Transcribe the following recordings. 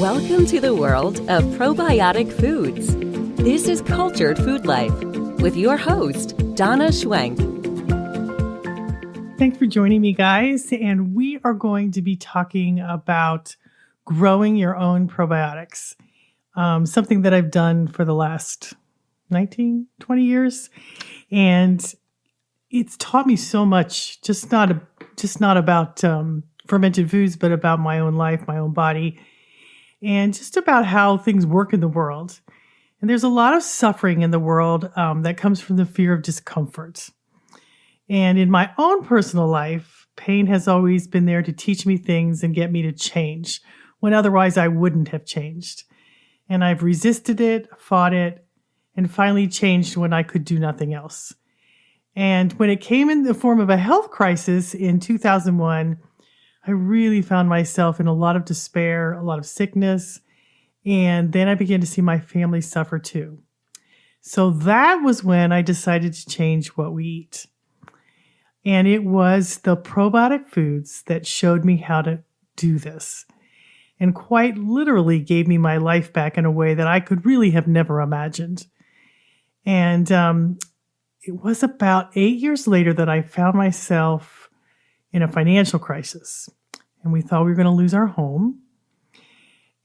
Welcome to the world of Probiotic Foods. This is Cultured Food Life with your host, Donna Schwenk. Thanks for joining me, guys. And we are going to be talking about growing your own probiotics, something that I've done for the last 19, 20 years. And it's taught me so much, just not about fermented foods, but about my own life, my own body, and just about how things work in the world. And there's a lot of suffering in the world that comes from the fear of discomfort. And in my own personal life, pain has always been there to teach me things and get me to change when otherwise I wouldn't have changed. And I've resisted it, fought it, and finally changed when I could do nothing else. And when it came in the form of a health crisis in 2001, I really found myself in a lot of despair, a lot of sickness, and then I began to see my family suffer too. So that was when I decided to change what we eat. And it was the probiotic foods that showed me how to do this, and quite literally gave me my life back in a way that I could really have never imagined. And it was about 8 years later that I found myself in a financial crisis. And we thought we were going to lose our home.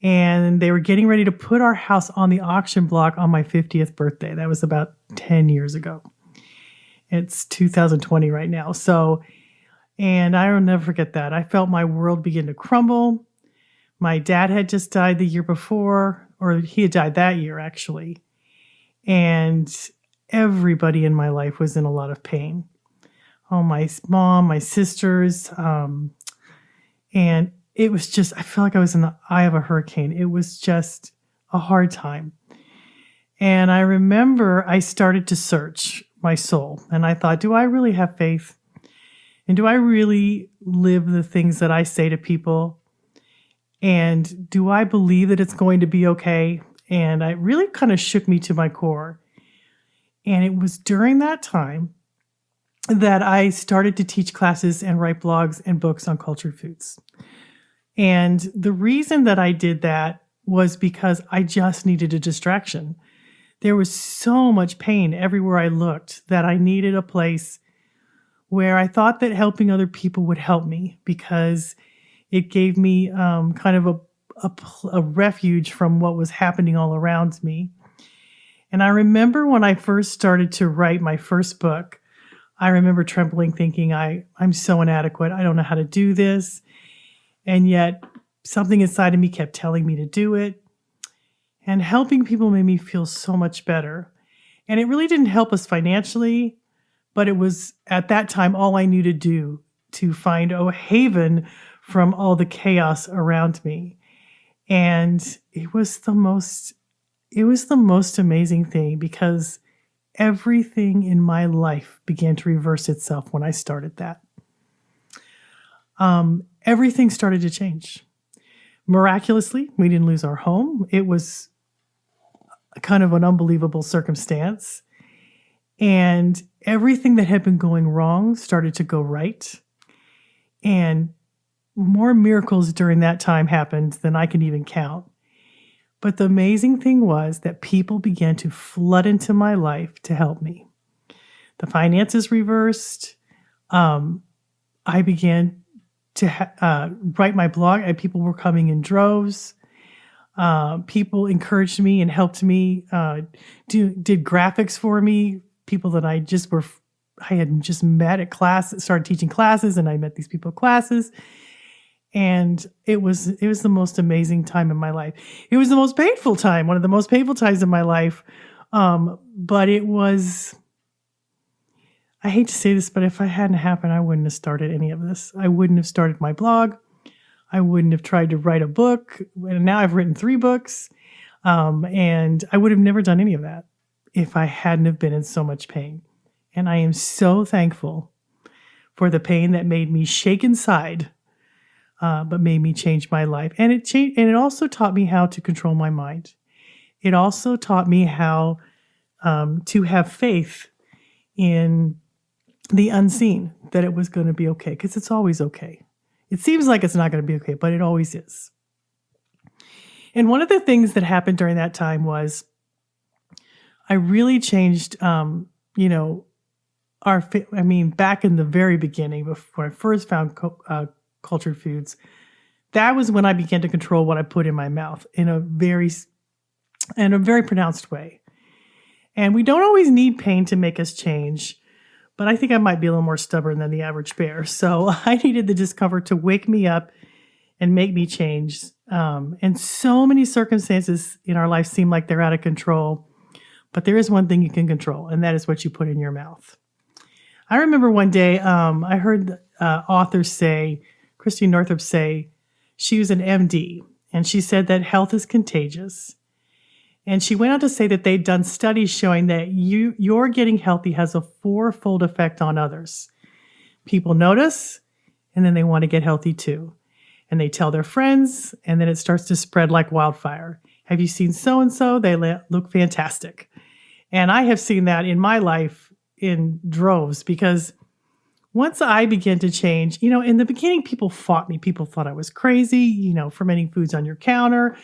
And they were getting ready to put our house on the auction block on my 50th birthday. That was about 10 years ago. It's 2020 right now. And I will never forget that. I felt my world begin to crumble. My dad had just died the year before, or he had died that year, actually. And everybody in my life was in a lot of pain. Oh, my mom, my sisters, and it was just, I felt like I was in the eye of a hurricane. It was just a hard time. And I remember I started to search my soul. And I thought, do I really have faith? And do I really live the things that I say to people? And do I believe that it's going to be okay? And it really kind of shook me to my core. And it was during that time that I started to teach classes and write blogs and books on cultured foods. And the reason that I did that was because I just needed a distraction. There was so much pain everywhere I looked that I needed a place where I thought that helping other people would help me, because it gave me kind of a refuge from what was happening all around me. And I remember when I first started to write my first book, I remember trembling, thinking, I'm so inadequate. I don't know how to do this. And yet something inside of me kept telling me to do it. And helping people made me feel so much better. And it really didn't help us financially, but it was at that time all I knew to do to find a haven from all the chaos around me. And it was the most amazing thing, because everything in my life began to reverse itself when I started that. Everything started to change. Miraculously, we didn't lose our home. It was kind of an unbelievable circumstance. And everything that had been going wrong started to go right. And more miracles during that time happened than I can even count. But the amazing thing was that people began to flood into my life to help me. The finances reversed. I began to write my blog, and people were coming in droves. People encouraged me and helped me, did graphics for me. People that I had just met at class, started teaching classes, and I met these people at classes. And it was the most amazing time in my life. It was the most painful time, one of the most painful times in my life. But it was, I hate to say this, but if it hadn't happened, I wouldn't have started any of this. I wouldn't have started my blog. I wouldn't have tried to write a book. And now I've written 3 books. And I would have never done any of that if I hadn't have been in so much pain. And I am so thankful for the pain that made me shake inside, but made me change my life. And it also taught me how to control my mind. It also taught me how to have faith in the unseen, that it was going to be okay, because it's always okay. It seems like it's not going to be okay, but it always is. And one of the things that happened during that time was I really changed, you know, back in the very beginning, before I first found cultured foods, that was when I began to control what I put in my mouth in a very pronounced way. And we don't always need pain to make us change, but I think I might be a little more stubborn than the average bear. So I needed the discomfort to wake me up and make me change. And so many circumstances in our life seem like they're out of control, but there is one thing you can control, and that is what you put in your mouth. I remember one day I heard the author Christine Northrup say, she was an MD, and she said that health is contagious. And she went on to say that they'd done studies showing that your getting healthy has a fourfold effect on others. People notice, and then they want to get healthy too. And they tell their friends, and then it starts to spread like wildfire. Have you seen so-and-so? They look fantastic. And I have seen that in my life in droves, because once I began to change, in the beginning, people fought me. People thought I was crazy, fermenting foods on your counter.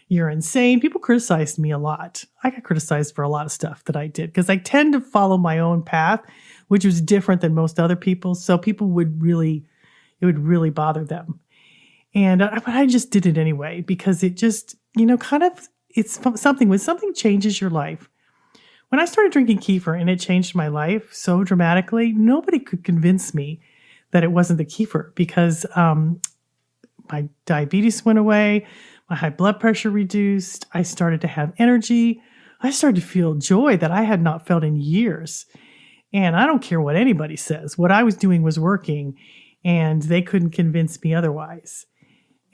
You're insane. People criticized me a lot. I got criticized for a lot of stuff that I did because I tend to follow my own path, which was different than most other people. So people it would really bother them. And I just did it anyway, because it just, it's something, when something changes your life. When I started drinking kefir and it changed my life so dramatically, nobody could convince me that it wasn't the kefir, because my diabetes went away. My high blood pressure reduced. I started to have energy. I started to feel joy that I had not felt in years. And I don't care what anybody says. What I was doing was working, and they couldn't convince me otherwise.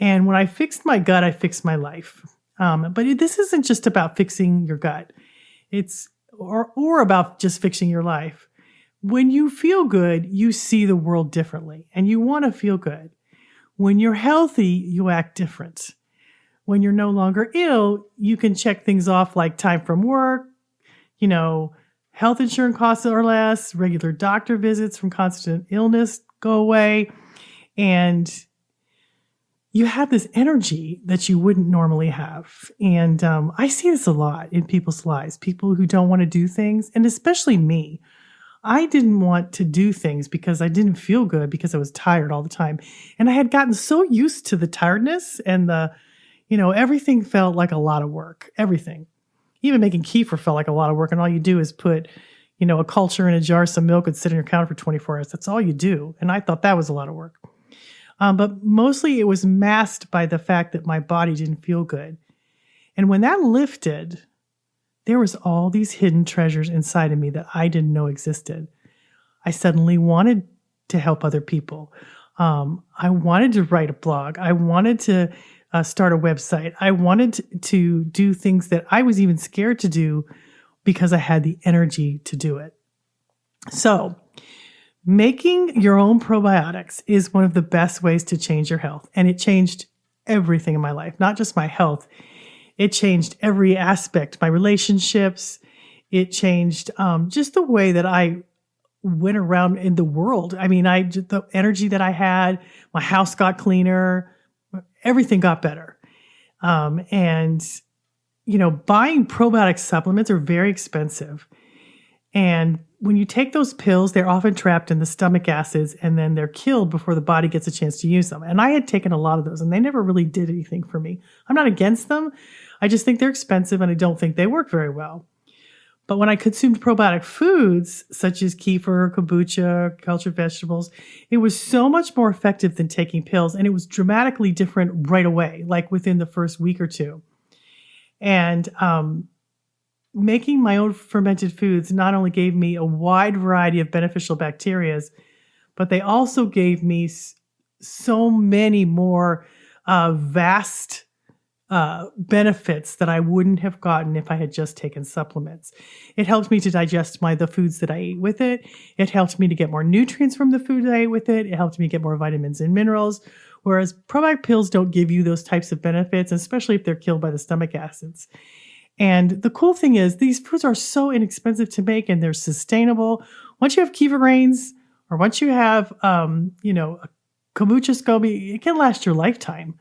And when I fixed my gut, I fixed my life. But this isn't just about fixing your gut. It's or about just fixing your life. When you feel good, you see the world differently, and you want to feel good. When you're healthy, you act different. When you're no longer ill, you can check things off like time from work, health insurance costs are less, regular doctor visits from constant illness go away, and you have this energy that you wouldn't normally have. And I see this a lot in people's lives, people who don't want to do things, and especially me. I didn't want to do things because I didn't feel good, because I was tired all the time. And I had gotten so used to the tiredness and everything felt like a lot of work. Everything. Even making kefir felt like a lot of work. And all you do is put, a culture in a jar, some milk, and sit on your counter for 24 hours. That's all you do. And I thought that was a lot of work. But mostly it was masked by the fact that my body didn't feel good. And when that lifted, there was all these hidden treasures inside of me that I didn't know existed. I suddenly wanted to help other people. I wanted to write a blog. I wanted to start a website. I wanted to do things that I was even scared to do because I had the energy to do it. So making your own probiotics is one of the best ways to change your health. And it changed everything in my life, not just my health. It changed every aspect, my relationships. It changed just the way that I went around in the world. The energy that I had, my house got cleaner, everything got better. Buying probiotic supplements are very expensive. And when you take those pills, they're often trapped in the stomach acids, and then they're killed before the body gets a chance to use them. And I had taken a lot of those, and they never really did anything for me. I'm not against them. I just think they're expensive, and I don't think they work very well. But when I consumed probiotic foods, such as kefir, kombucha, cultured vegetables, it was so much more effective than taking pills, and it was dramatically different right away, like within the first week or two. And making my own fermented foods not only gave me a wide variety of beneficial bacteria, but they also gave me so many more vast benefits that I wouldn't have gotten if I had just taken supplements. It helped me to digest the foods that I ate with it. It helped me to get more nutrients from the food I ate with it. It helped me get more vitamins and minerals, whereas probiotic pills don't give you those types of benefits, especially if they're killed by the stomach acids. And the cool thing is these foods are so inexpensive to make, and they're sustainable. Once you have kefir grains, or once you have, a kombucha SCOBY, it can last your lifetime.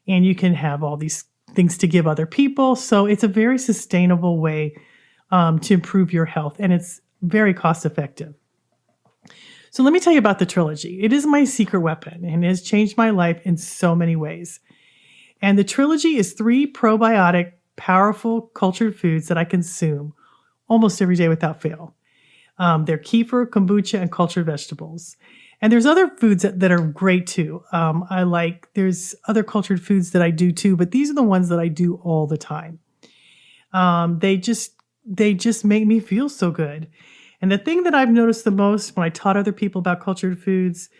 And you can have all these things to give other people. So it's a very sustainable way to improve your health, and it's very cost effective. So let me tell you about the trilogy. It is my secret weapon and it has changed my life in so many ways. And the trilogy is 3 probiotic, powerful cultured foods that I consume almost every day without fail. They're kefir, kombucha, and cultured vegetables. And there's other foods that are great too. There's other cultured foods that I do too, but these are the ones that I do all the time. They just make me feel so good. And the thing that I've noticed the most when I taught other people about cultured foods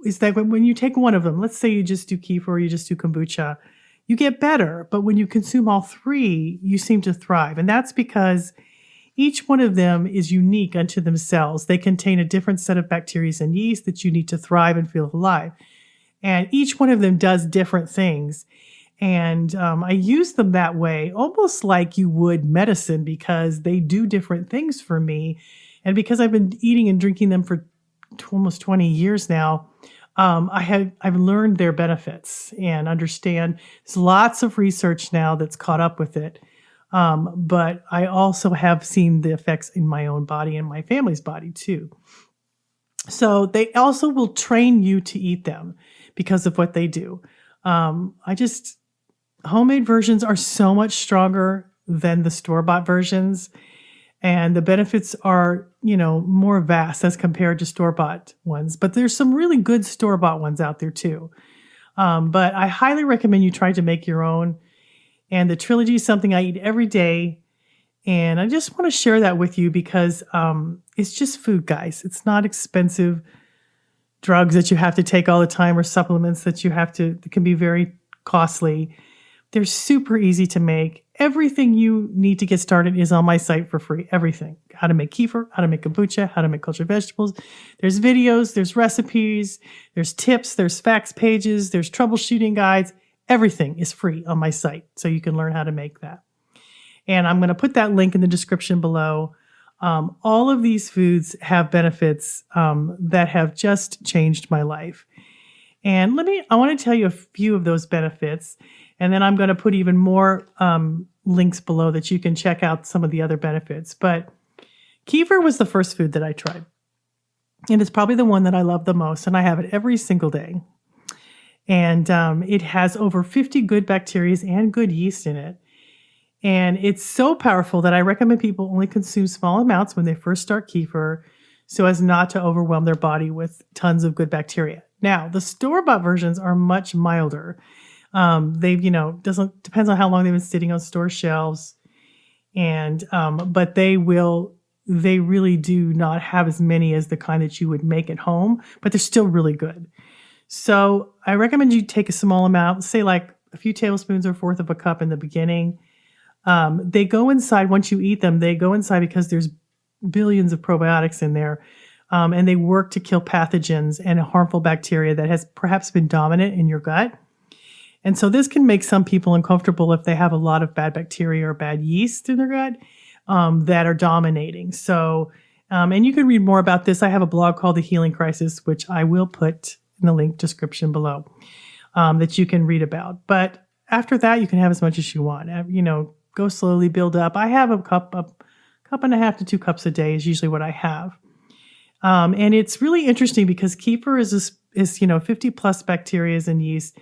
is that when you take one of them, let's say you just do kefir or you just do kombucha, you get better. But when you consume all 3, you seem to thrive. And that's because each one of them is unique unto themselves. They contain a different set of bacteria and yeast that you need to thrive and feel alive. And each one of them does different things. And I use them that way, almost like you would medicine, because they do different things for me. And because I've been eating and drinking them for almost 20 years now, I've learned their benefits and understand. There's lots of research now that's caught up with it. But I also have seen the effects in my own body and my family's body too. So they also will train you to eat them because of what they do. Homemade versions are so much stronger than the store-bought versions. And the benefits are, more vast as compared to store-bought ones. But there's some really good store-bought ones out there too. But I highly recommend you try to make your own. And the trilogy is something I eat every day. And I just want to share that with you because it's just food, guys. It's not expensive drugs that you have to take all the time or supplements that can be very costly. They're super easy to make. Everything you need to get started is on my site for free. Everything. How to make kefir, how to make kombucha, how to make cultured vegetables. There's videos, there's recipes, there's tips, there's facts pages, there's troubleshooting guides. Everything is free on my site, so you can learn how to make that. And I'm going to put that link in the description below. All of these foods have benefits that have just changed my life. And I want to tell you a few of those benefits. And then I'm going to put even more links below that you can check out some of the other benefits. But kefir was the first food that I tried. And it's probably the one that I love the most. And I have it every single day. And it has over 50 good bacteria and good yeast in it. And it's so powerful that I recommend people only consume small amounts when they first start kefir so as not to overwhelm their body with tons of good bacteria. Now, the store-bought versions are much milder. Depends on how long they've been sitting on store shelves. But they really do not have as many as the kind that you would make at home, but they're still really good. So I recommend you take a small amount, say like a few tablespoons or 1/4 of a cup in the beginning. They go inside once you eat them, they go inside because there's billions of probiotics in there. And they work to kill pathogens and harmful bacteria that has perhaps been dominant in your gut. And so this can make some people uncomfortable if they have a lot of bad bacteria or bad yeast in their gut that are dominating. So, and you can read more about this. I have a blog called The Healing Crisis, which I will put in the link description below that you can read about. But after that, you can have as much as you want. Go slowly, build up. I have a cup and a half to 2 cups a day is usually what I have. And it's really interesting because kefir is 50 plus bacteria and yeast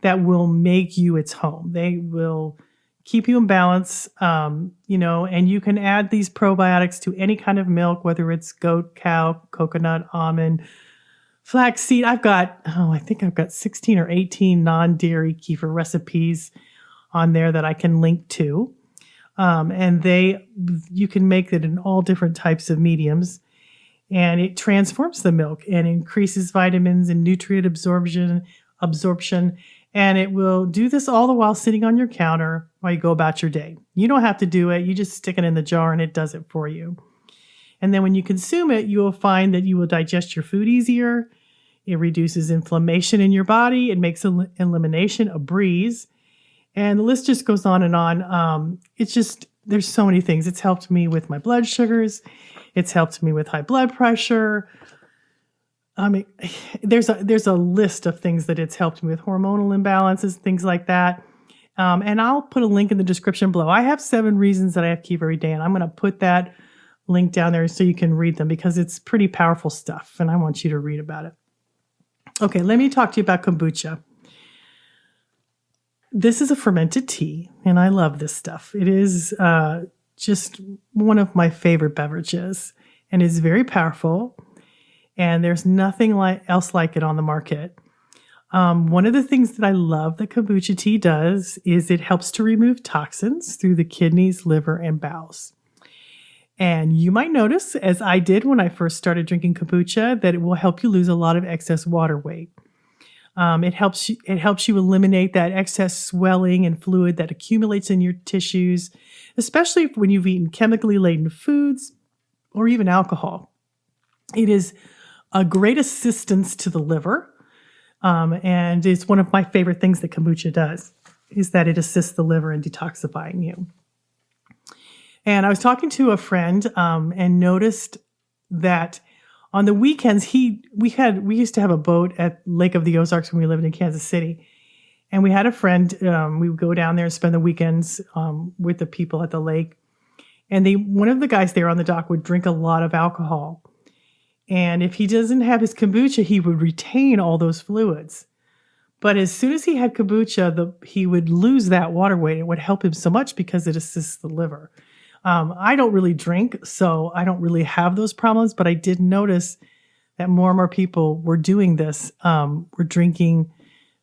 that will make you its home. They will keep you in balance, and you can add these probiotics to any kind of milk, whether it's goat, cow, coconut, almond, flaxseed. I think I've got 16 or 18 non-dairy kefir recipes on there that I can link to. And you can make it in all different types of mediums. And it transforms the milk and increases vitamins and nutrient absorption. And it will do this all the while sitting on your counter while you go about your day. You don't have to do it. You just stick it in the jar and it does it for you. And then when you consume it, you will find that you will digest your food easier. It reduces inflammation in your body. It makes elimination a breeze. And the list just goes on and on. There's so many things. It's helped me with my blood sugars. It's helped me with high blood pressure. There's a list of things that it's helped me with, hormonal imbalances, things like that. And I'll put a link in the description below. I have 7 reasons that I have kefir every day, and I'm going to put that link down there so you can read them because it's pretty powerful stuff, and I want you to read about it. Okay, let me talk to you about kombucha. This is a fermented tea, and I love this stuff. It is just one of my favorite beverages, and it's very powerful, and there's nothing else like it on the market. One of the things that I love that kombucha tea does is it helps to remove toxins through the kidneys, liver, and bowels. And you might notice, as I did when I first started drinking kombucha, that it will help you lose a lot of excess water weight. It helps you eliminate that excess swelling and fluid that accumulates in your tissues, especially when you've eaten chemically laden foods or even alcohol. It is a great assistance to the liver, and it's one of my favorite things that kombucha does, is that it assists the liver in detoxifying you. And I was talking to a friend and noticed that on the weekends, we used to have a boat at Lake of the Ozarks when we lived in Kansas City. And we had a friend, we would go down there and spend the weekends with the people at the lake. And one of the guys there on the dock would drink a lot of alcohol. And if he doesn't have his kombucha, he would retain all those fluids. But as soon as he had kombucha, he would lose that water weight. It would help him so much because it assists the liver. I don't really drink, so I don't really have those problems, but I did notice that more and more people were doing this, were drinking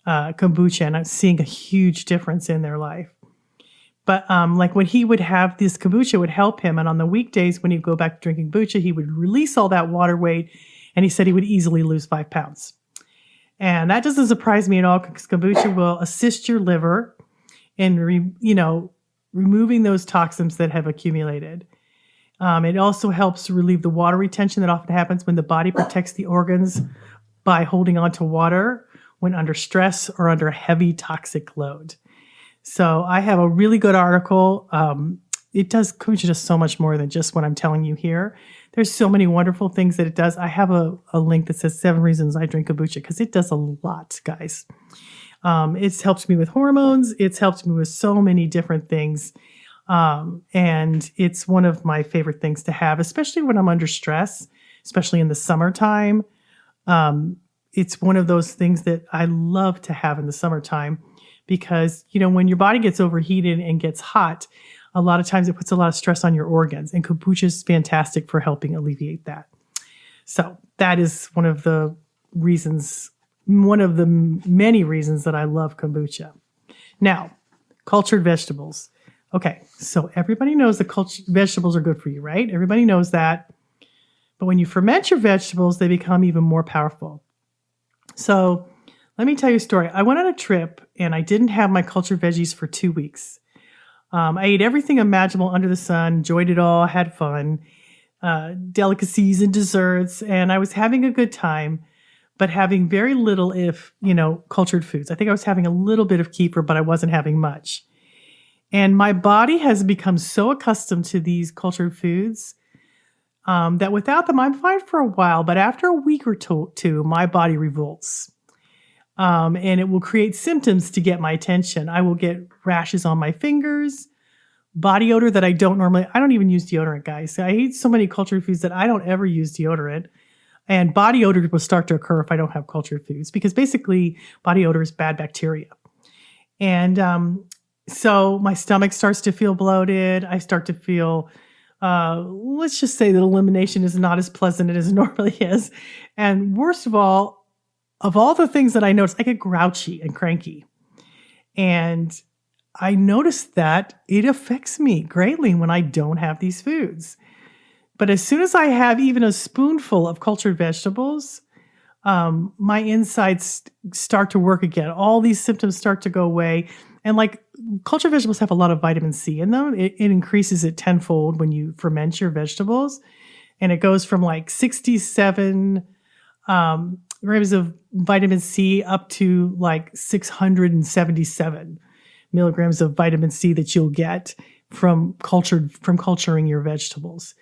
kombucha, and I'm seeing a huge difference in their life. But like when he would have this kombucha, it would help him, and on the weekdays when he'd go back to drinking kombucha, he would release all that water weight, and he said he would easily lose 5 pounds. And that doesn't surprise me at all because kombucha will assist your liver in, removing those toxins that have accumulated. It also helps relieve the water retention that often happens when the body protects the organs by holding on to water when under stress or under a heavy toxic load. So I have a really good article. Kombucha does so much more than just what I'm telling you here. There's so many wonderful things that it does. I have a link that says 7 reasons I drink kombucha because it does a lot, guys. It's helped me with hormones. It's helped me with so many different things. And it's one of my favorite things to have, especially when I'm under stress, especially in the summertime. It's one of those things that I love to have in the summertime because, when your body gets overheated and gets hot, a lot of times it puts a lot of stress on your organs, and kombucha is fantastic for helping alleviate that. So that is one of the many reasons that I love kombucha. Now, cultured vegetables. Okay, so everybody knows that cultured vegetables are good for you, right? Everybody knows that. But when you ferment your vegetables, they become even more powerful. So let me tell you a story. I went on a trip and I didn't have my cultured veggies for 2 weeks. I ate everything imaginable under the sun, enjoyed it all, had fun, delicacies and desserts, and I was having a good time, but having very little, cultured foods. I think I was having a little bit of kefir, but I wasn't having much. And my body has become so accustomed to these cultured foods that without them, I'm fine for a while. But after a week or two, my body revolts. And it will create symptoms to get my attention. I will get rashes on my fingers, body odor that I don't even use deodorant, guys. I eat so many cultured foods that I don't ever use deodorant. And body odor will start to occur if I don't have cultured foods because basically body odor is bad bacteria. And so my stomach starts to feel bloated. I start to feel, let's just say that elimination is not as pleasant as it normally is. And worst of all the things that I notice, I get grouchy and cranky. And I noticed that it affects me greatly when I don't have these foods. But as soon as I have even a spoonful of cultured vegetables, my insides start to work again. All these symptoms start to go away. And cultured vegetables have a lot of vitamin C in them. It increases it tenfold when you ferment your vegetables. And it goes from 67 grams of vitamin C up to 677 milligrams of vitamin C that you'll get from culturing your vegetables.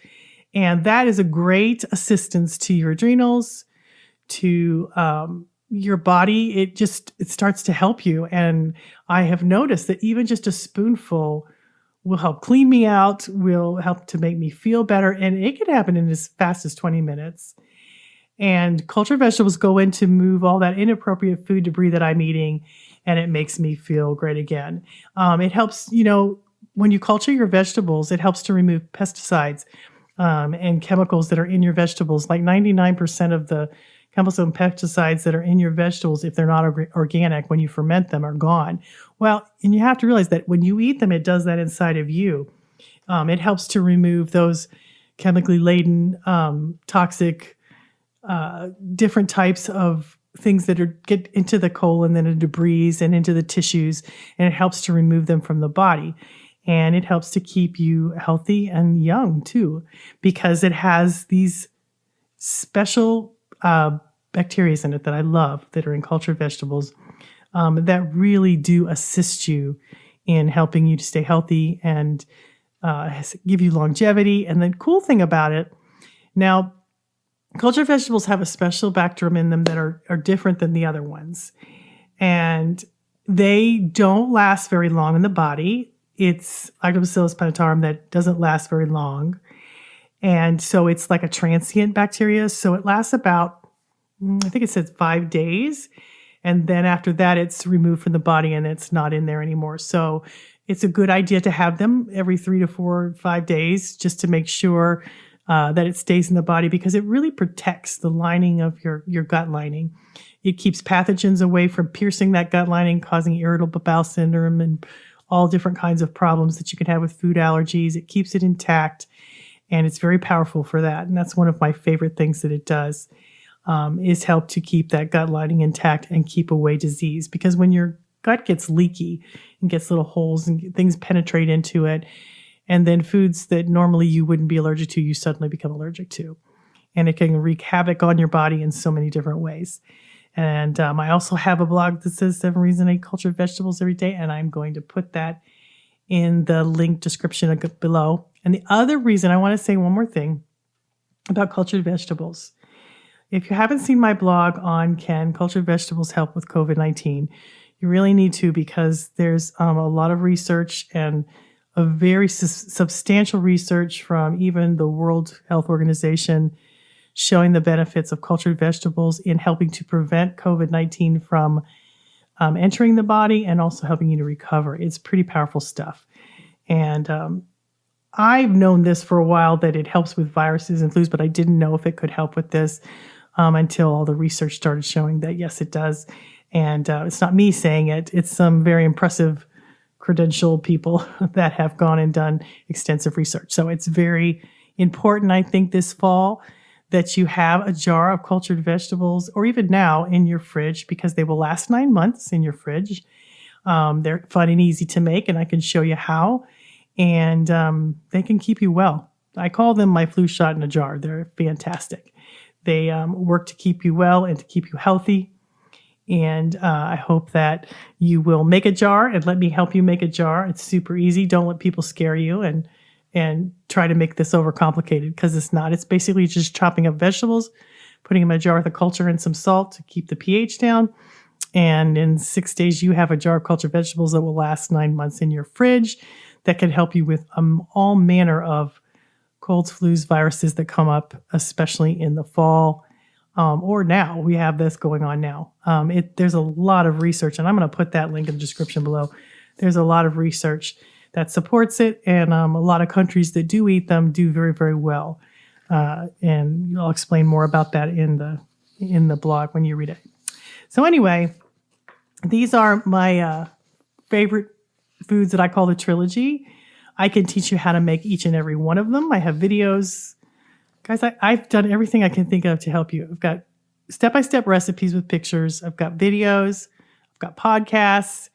And that is a great assistance to your adrenals, to your body, it starts to help you. And I have noticed that even just a spoonful will help clean me out, will help to make me feel better. And it can happen in as fast as 20 minutes. And cultured vegetables go in to move all that inappropriate food debris that I'm eating, and it makes me feel great again. It helps, when you culture your vegetables, it helps to remove pesticides and chemicals that are in your vegetables. Like 99% of the chemicals and pesticides that are in your vegetables, if they're not organic, when you ferment them, are gone. Well, and you have to realize that when you eat them, it does that inside of you. It helps to remove those chemically laden, toxic, different types of things that get into the colon, then the debris and into the tissues, and it helps to remove them from the body. And it helps to keep you healthy and young too, because it has these special bacteria in it that I love that are in cultured vegetables that really do assist you in helping you to stay healthy and give you longevity. And the cool thing about it, now, cultured vegetables have a special bacterium in them that are different than the other ones. And they don't last very long in the body. It's Lactobacillus plantarum that doesn't last very long. And so it's like a transient bacteria. So it lasts about, I think it says 5 days. And then after that, it's removed from the body and it's not in there anymore. So it's a good idea to have them every 3 to 4, 5 days just to make sure that it stays in the body, because it really protects the lining of your gut lining. It keeps pathogens away from piercing that gut lining, causing irritable bowel syndrome and all different kinds of problems that you can have with food allergies. It keeps it intact, and it's very powerful for that. And that's one of my favorite things that it does, is help to keep that gut lining intact and keep away disease. Because when your gut gets leaky and gets little holes and things penetrate into it, and then foods that normally you wouldn't be allergic to, you suddenly become allergic to. And it can wreak havoc on your body in so many different ways. And I also have a blog that says 7 Reasons I Eat Cultured Vegetables Every Day, and I'm going to put that in the link description below. And the other reason, I want to say one more thing about cultured vegetables. If you haven't seen my blog on can cultured vegetables help with COVID-19, you really need to, because there's a lot of research and a very substantial research from even the World Health Organization showing the benefits of cultured vegetables in helping to prevent COVID-19 from entering the body and also helping you to recover. It's pretty powerful stuff. And I've known this for a while, that it helps with viruses and flus, but I didn't know if it could help with this until all the research started showing that, yes, it does. And it's not me saying it. It's some very impressive credentialed people that have gone and done extensive research. So it's very important, I think, this fall that you have a jar of cultured vegetables, or even now in your fridge, because they will last 9 months in your fridge. They're fun and easy to make, and I can show you how. And they can keep you well. I call them my flu shot in a jar. They're fantastic. They work to keep you well and to keep you healthy. And I hope that you will make a jar and let me help you make a jar. It's super easy. Don't let people scare you and try to make this overcomplicated, because it's not. It's basically just chopping up vegetables, putting them in a jar with a culture and some salt to keep the pH down. And in 6 days, you have a jar of cultured vegetables that will last 9 months in your fridge that can help you with all manner of colds, flus, viruses that come up, especially in the fall. Or now. We have this going on now. There's a lot of research, and I'm going to put that link in the description below. There's a lot of research that supports it, and a lot of countries that do eat them do very, very well. And I'll explain more about that in the blog when you read it. So anyway, these are my favorite foods that I call the trilogy. I can teach you how to make each and every one of them. I have videos. Guys, I've done everything I can think of to help you. I've got step-by-step recipes with pictures. I've got videos. I've got podcasts.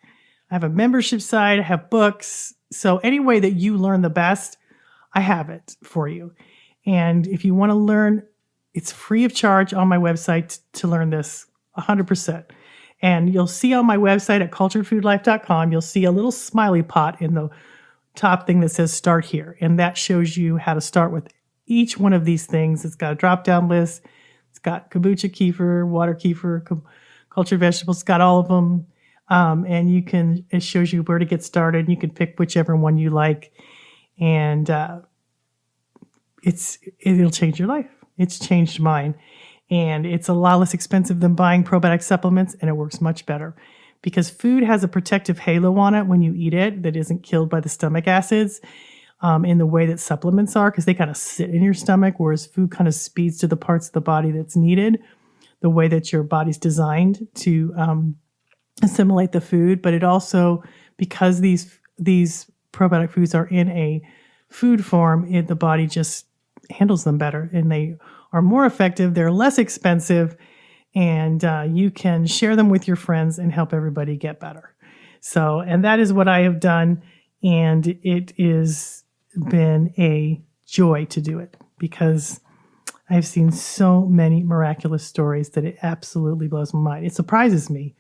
I have a membership site. I have books. So any way that you learn the best, I have it for you. And if you want to learn, it's free of charge on my website to learn this 100%. And you'll see on my website at culturedfoodlife.com, you'll see a little smiley pot in the top thing that says Start Here. And that shows you how to start with each one of these things. It's got a drop-down list. It's got kombucha kefir, water kefir, Cultured vegetables, got all of them. And it shows you where to get started. You can pick whichever one you like. And it'll change your life. It's changed mine. And it's a lot less expensive than buying probiotic supplements, and it works much better. Because food has a protective halo on it when you eat it that isn't killed by the stomach acids in the way that supplements are, because they kind of sit in your stomach, whereas food kind of speeds to the parts of the body that's needed, the way that your body's designed to assimilate the food. But it also, because these probiotic foods are in a food form, the body just handles them better, and they are more effective. They're less expensive, and you can share them with your friends and help everybody get better. So, and that is what I have done, and it has been a joy to do it because I've seen so many miraculous stories that it absolutely blows my mind. It surprises me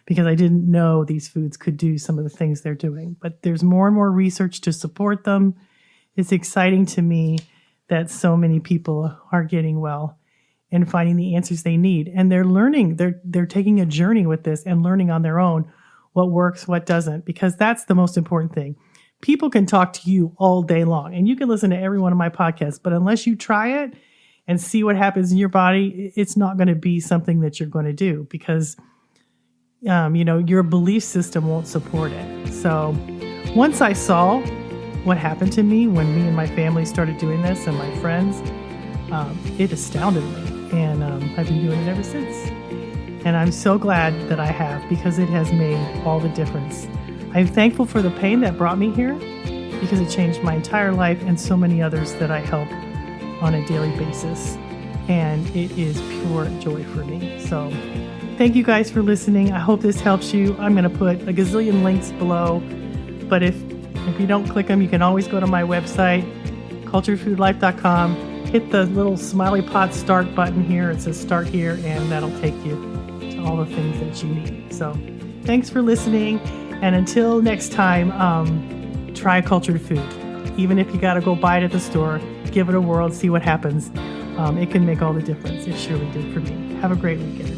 because I didn't know these foods could do some of the things they're doing, but there's more and more research to support them. It's exciting to me that so many people are getting well and finding the answers they need. And they're learning, they're taking a journey with this and learning on their own what works, what doesn't, because that's the most important thing. People can talk to you all day long, and you can listen to every one of my podcasts, but unless you try it and see what happens in your body, it's not going to be something that you're going to do because, your belief system won't support it. So once I saw what happened to me when me and my family started doing this and my friends, it astounded me. And I've been doing it ever since. And I'm so glad that I have, because it has made all the difference. I'm thankful for the pain that brought me here, because it changed my entire life and so many others that I help on a daily basis. And it is pure joy for me. So thank you guys for listening. I hope this helps you. I'm going to put a gazillion links below, but if you don't click them, you can always go to my website, culturedfoodlife.com, hit the little smiley pot start button here. It says start here, and that'll take you to all the things that you need. So thanks for listening. And until next time, try cultured food. Even if you got to go buy it at the store, give it a whirl, see what happens. It can make all the difference. It surely did for me. Have a great weekend.